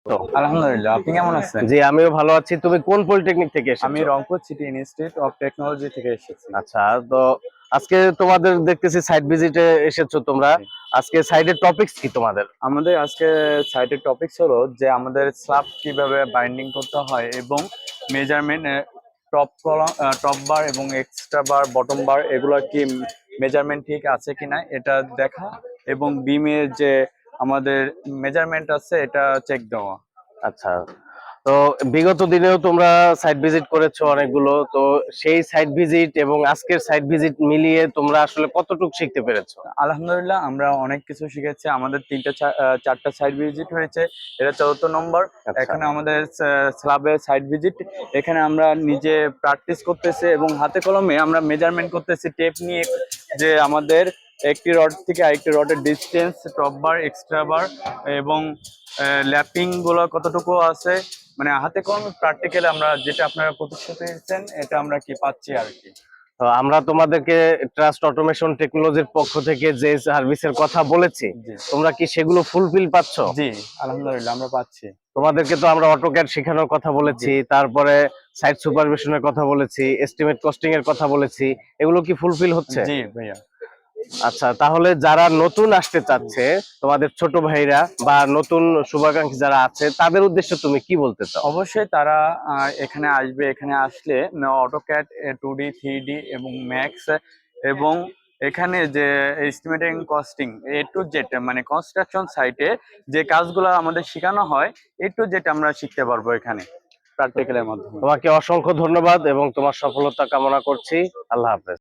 তো আলহামদুলিল্লাহ, আপনি কেমন আছেন? জি, আমিও ভালো আছি। তুমি কোন পলিটেকনিক থেকে আমি এসেছো? Rangpur city institute of technology থেকে এসেছি। আচ্ছা, তো আজকে তোমাদের দেখতেছি সাইট ভিজিটে এসেছো তোমরা। জি। আজকে সাইডের টপিকস কি তোমাদের? আমাদের আজকে সাইটের টপিকস হলো যে আমাদের স্ল্যাব কিভাবে বাইন্ডিং করতে হয় এবং মেজারমেন্ট টপ কলাম, টপ বার এবং এক্সট্রা বার, বটম বার এগুলো কি মেজারমেন্ট ঠিক আছে কিনা এটা দেখা এবং বিমের যে আমাদের মেজারমেন্ট আছে এটা চেক দেওয়া। আচ্ছা, তো বিগত দিনেও তোমরা সাইট ভিজিট করেছো অনেকগুলো। তো সেই সাইট ভিজিট এবং আজকের সাইট ভিজিট মিলিয়ে তোমরা আসলে কতটুকু শিখতে পেরেছো? আলহামদুলিল্লাহ, আমরা অনেক কিছু শিখেছি। আমাদের চারটা সাইট ভিজিট হয়েছে, এটা ৪র্থ নম্বর। আচ্ছা, এখানে আমাদের স্ল্যাবের সাইট ভিজিট, এখানে আমরা নিজে প্র্যাকটিস করতেছি এবং হাতে কলমে আমরা মেজারমেন্ট করতেছি টেপ নিয়ে, যে আমাদের একটি রড থেকে আরেকটি রডের ডিস্টেন্স, টপ বার, এক্সট্রা বার এবং ল্যাপিং গুলো কতটুকু আছে, মানে হাতে কলমে প্র্যাকটিক্যালি আমরা যেটা আপনারা প্রতিশ্রুতি দিচ্ছেন এটা আমরা কি পাচ্ছি আর কি। তো আমরা তোমাদেরকে ট্রাস্ট অটোমেশন টেকনোলজির পক্ষ থেকে যে সার্ভিসের কথা বলেছি, জি তোমরা কি সেগুলো ফুলফিল পাচ্ছ? জি, আলহামদুলিল্লাহ আমরা পাচ্ছি। তোমাদেরকে তো আমরা অটোক্যাড শেখানোর কথা জি বলেছি, তারপরে সাইট সুপারভিশনের কথা বলেছি, এস্টিমেট কস্টিং এর কথা বলেছি। এগুলো কি ফুলফিল হচ্ছে? জি ভাইয়া। আচ্ছা, তাহলে যারা নতুন আসতে চাচ্ছে, তোমাদের ছোট ভাইরা বা নতুন শুভাকাঙ্ক্ষী যারা আছে, তাদের উদ্দেশ্যে তুমি কি বলতে চাও? অবশ্যই তারা এখানে আসবে। এখানে আসলে অটোক্যাড, 2D, 3D এবং ম্যাক্স এবং এখানে যে estimating costing A to Z, মানে কনস্ট্রাকশন সাইটে যে কাজগুলো আমাদের শেখানো হয় A to Z আমরা শিখতে পারবো এখানে প্র্যাকটিক্যালের মাধ্যমে। তোমাকে অসংখ্য ধন্যবাদ এবং তোমার সফলতা কামনা করছি। আল্লাহ হাফেজ।